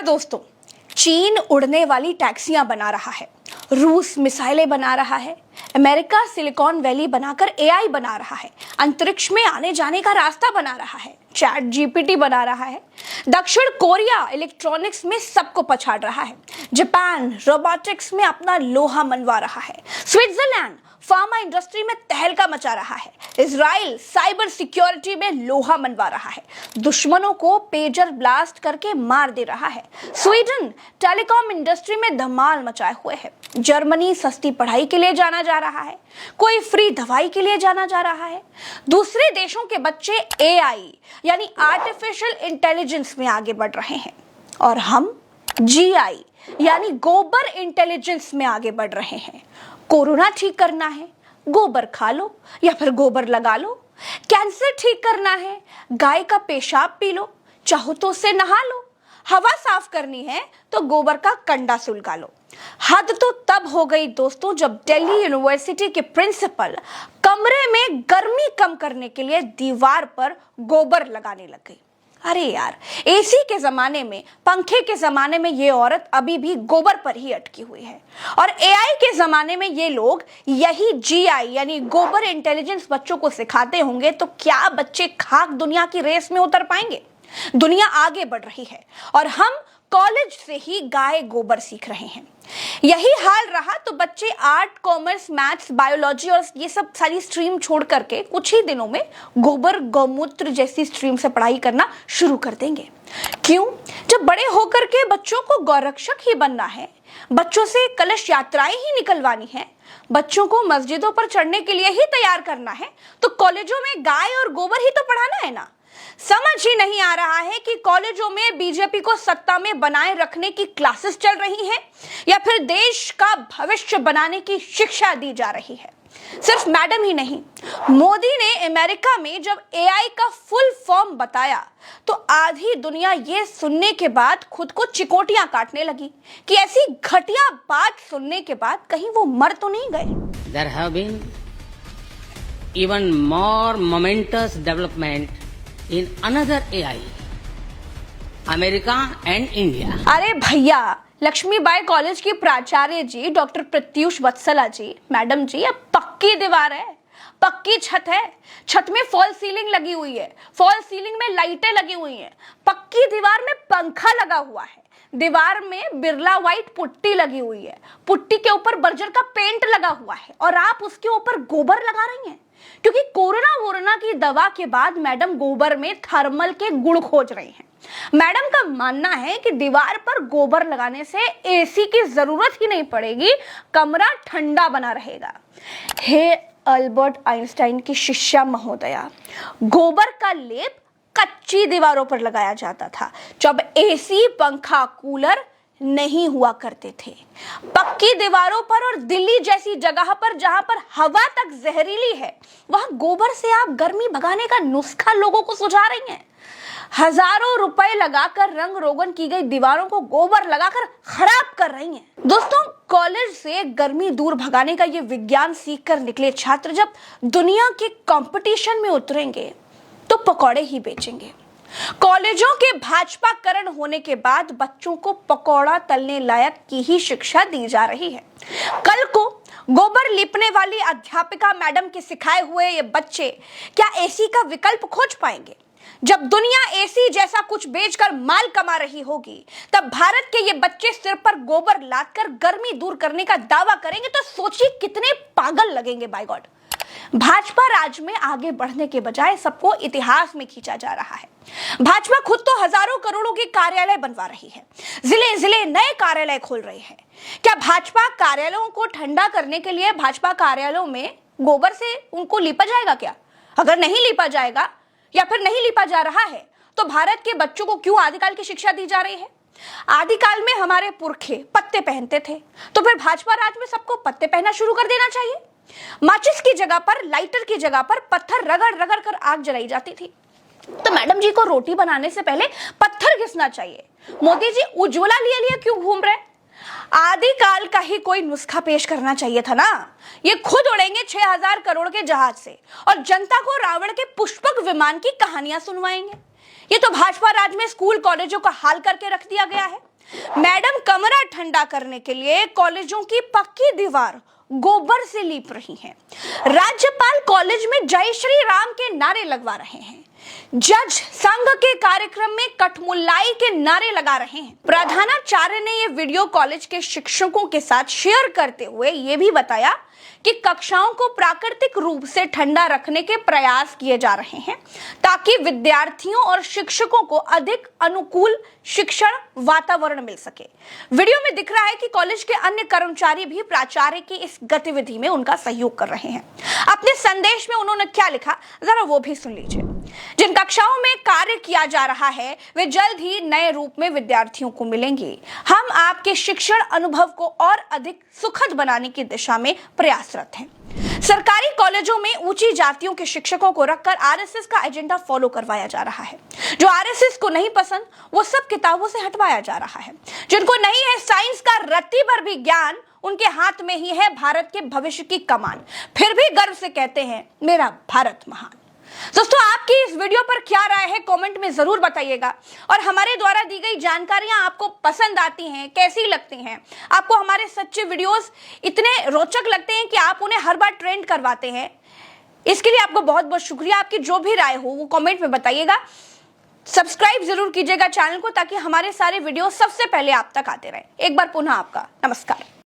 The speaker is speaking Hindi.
नमस्कार दोस्तों। चीन उड़ने वाली टैक्सियां बना रहा है, रूस मिसाइलें बना रहा है, अमेरिका सिलिकॉन वैली बनाकर एआई बना रहा है, अंतरिक्ष में आने जाने का रास्ता बना रहा है, चैट जीपीटी बना रहा है, दक्षिण कोरिया इलेक्ट्रॉनिक्स में सबको पछाड़ रहा है, जापान रोबोटिक्स में अपना लोहा मनवा रहा है, स्विट्जरलैंड फार्मा इंडस्ट्री में तहलका मचा रहा है, इजराइल साइबर सिक्योरिटी में लोहा मनवा रहा है, दुश्मनों को पेजर ब्लास्ट करके मार दे रहा है, स्वीडन टेलीकॉम इंडस्ट्री में धमाल मचाए हुए है, जर्मनी सस्ती पढ़ाई के लिए जाना जा रहा है, कोई फ्री दवाई के लिए जाना जा रहा है, दूसरे देशों के बच्चे एआई यानी आर्टिफिशियल इंटेलिजेंस में आगे बढ़ रहे हैं और हम जीआई यानी गोबर इंटेलिजेंस में आगे बढ़ रहे हैं। कोरोना ठीक करना है, गोबर खा लो या फिर गोबर लगा लो। कैंसर ठीक करना है, गाय का पेशाब पी लो, चाहो तो उससे नहा लो। हवा साफ करनी है तो गोबर का कंडा सुलगा लो। हद तो तब हो गई दोस्तों जब दिल्ली यूनिवर्सिटी के प्रिंसिपल कमरे में गर्मी कम करने के लिए दीवार पर गोबर लगाने लग गई। अरे यार, एसी के जमाने में, पंखे के जमाने में ये औरत अभी भी गोबर पर ही अटकी हुई है और एआई के जमाने में ये लोग यही जीआई यानी गोबर इंटेलिजेंस बच्चों को सिखाते होंगे तो क्या बच्चे खाक दुनिया की रेस में उतर पाएंगे? दुनिया आगे बढ़ रही है और हम कॉलेज से ही गाय गोबर सीख रहे हैं। यही हाल रहा तो बच्चे आर्ट, कॉमर्स, मैथ्स, बायोलॉजी और ये सब सारी स्ट्रीम छोड़ करके कुछ ही दिनों में गोबर, गौमूत्र जैसी स्ट्रीम से पढ़ाई करना शुरू कर देंगे। क्यों? जब बड़े होकर के बच्चों को गौरक्षक ही बनना है, बच्चों से कलश यात्राएं ही निकलवानी है, बच्चों को मस्जिदों पर चढ़ने के लिए ही तैयार करना है, तो कॉलेजों में गाय और गोबर ही तो पढ़ाना है ना। समझ ही नहीं आ रहा है कि कॉलेजों में बीजेपी को सत्ता में बनाए रखने की क्लासेस चल रही हैं या फिर देश का भविष्य बनाने की शिक्षा दी जा रही है। सिर्फ मैडम ही नहीं, मोदी ने अमेरिका में जब एआई का फुल फॉर्म बताया तो आधी दुनिया ये सुनने के बाद खुद को चिकोटियां काटने लगी कि ऐसी घटिया बात सुनने के बाद कहीं वो मर तो नहीं गए। There have been even more momentous development in another AI, America and India. अरे भैया, लक्ष्मीबाई कॉलेज की प्राचार्य जी डॉक्टर प्रत्यूष वत्सला जी, मैडम जी, अब पक्की दीवार है, पक्की छत है, छत में फॉल सीलिंग लगी हुई है, फॉल सीलिंग में लाइटें लगी हुई हैं, पक्की दीवार में पंखा लगा हुआ है, दीवार में बिरला व्हाइट पुट्टी लगी हुई है, पुट्टी के ऊपर बर्जर का पेंट लगा हुआ है और आप उसके ऊपर गोबर लगा रही हैं क्योंकि कोरोना की दवा के बाद मैडम गोबर में थर्मल के गुण खोज रही हैं। मैडम का मानना है कि दीवार पर गोबर लगाने से एसी की जरूरत ही नहीं पड़ेगी, कमरा ठंडा बना रहेगा। हे अल्बर्ट आइंस्टाइन की शिष्या महोदया, गोबर का लेप कच्ची दीवारों पर लगाया जाता था जब एसी, पंखा, कूलर नहीं हुआ करते थे। पक्की दीवारों पर और दिल्ली जैसी जगह पर जहां पर हवा तक जहरीली है, वहां गोबर से आप गर्मी भगाने का नुस्खा लोगों को सुझा रही हैं। हजारों रुपए लगाकर रंग रोगन की गई दीवारों को गोबर लगाकर खराब कर रही हैं। दोस्तों, कॉलेज से गर्मी दूर भगाने का ये विज्ञान सीखकर निकले छात्र जब दुनिया के कंपटीशन में उतरेंगे तो पकौड़े ही बेचेंगे। कॉलेजों के भाजपाकरण होने के बाद बच्चों को पकौड़ा तलने लायक की ही शिक्षा दी जा रही है। कल को गोबर लिपने वाली अध्यापिका मैडम के सिखाए हुए ये बच्चे क्या एसी का विकल्प खोज पाएंगे? जब दुनिया एसी जैसा कुछ बेचकर माल कमा रही होगी, तब भारत के ये बच्चे सिर पर गोबर लादकर गर्मी दूर करने का दावा करेंगे तो सोचिए कितने पागल लगेंगे। बाय गॉड, भाजपा राज में आगे बढ़ने के बजाय सबको इतिहास में खींचा जा रहा है। भाजपा खुद तो हजारों करोड़ों के कार्यालय बनवा रही है, जिले जिले नए कार्यालय खोल रही है। क्या भाजपा कार्यालयों को ठंडा करने के लिए भाजपा कार्यालयों में गोबर से उनको लिपा जाएगा क्या? अगर नहीं लिपा जाएगा या फिर नहीं लिपा जा रहा है तो भारत के बच्चों को क्यों आदिकाल की शिक्षा दी जा रही है? आदिकाल में हमारे पुरखे पत्ते पहनते थे, तो फिर भाजपा राज में सबको पत्ते पहनना शुरू कर देना चाहिए। माचिस की जगह पर, लाइटर की जगह पर पत्थर रगड़ रगड़ कर आग जलाई जाती थी, तो मैडम जी को रोटी बनाने से पहले पत्थर घिसना चाहिए। मोदी जी उज्ज्वला लिए लिए क्यों घूम रहे? आदिकाल का ही कोई नुस्खा पेश करना चाहिए था ना। ये खुद उड़ेंगे 6000 करोड़ के जहाज से और जनता को रावण के पुष्पक विमान की कहानियां सुनवाएंगे। ये तो भाजपा राज में स्कूल कॉलेजों का हाल करके रख दिया गया है। मैडम कमरा ठंडा करने के लिए कॉलेजों की पक्की दीवार गोबर से लीप रही हैं। राज्यपाल कॉलेज में जय श्री राम के नारे लगवा रहे हैं। जज संघ के कार्यक्रम में कठमुल्लाई के नारे लगा रहे हैं। प्रधानाचार्य ने यह वीडियो कॉलेज के शिक्षकों के साथ शेयर करते हुए यह भी बताया कि कक्षाओं को प्राकृतिक रूप से ठंडा रखने के प्रयास किए जा रहे हैं ताकि विद्यार्थियों और शिक्षकों को अधिक अनुकूल शिक्षण वातावरण मिल सके। वीडियो में दिख रहा है कि कॉलेज के अन्य कर्मचारी भी प्राचार्य की इस गतिविधि में उनका सहयोग कर रहे हैं। अपने संदेश में उन्होंने क्या लिखा, जरा वो भी सुन लीजिए। जिन कक्षाओं में कार्य किया जा रहा है वे जल्द ही नए रूप में विद्यार्थियों को मिलेंगे। हम आपके शिक्षण अनुभव को और अधिक सुखद बनाने की दिशा में प्रयासरत हैं। सरकारी कॉलेजों में ऊंची जातियों के शिक्षकों को रखकर आरएसएस का एजेंडा फॉलो करवाया जा रहा है। जो आरएसएस को नहीं पसंद वो सब किताबों से हटवाया जा रहा है। जिनको नहीं है साइंस का रत्ती भर भी ज्ञान, उनके हाथ में ही है भारत के भविष्य की कमान, फिर भी गर्व से कहते हैं मेरा भारत महान। दोस्तों, आपकी इस वीडियो पर क्या राय है कमेंट में जरूर बताइएगा। और हमारे द्वारा दी गई जानकारियां आपको पसंद आती हैं, कैसी लगती हैं? आपको हमारे सच्चे वीडियोस इतने रोचक लगते हैं कि आप उन्हें हर बार ट्रेंड करवाते हैं। इसके लिए आपको बहुत बहुत शुक्रिया। आपकी जो भी राय हो वो कमेंट में बताइएगा। सब्सक्राइब जरूर कीजिएगा चैनल को ताकि हमारे सारे वीडियो सबसे पहले आप तक आते रहे। एक बार पुनः आपका नमस्कार।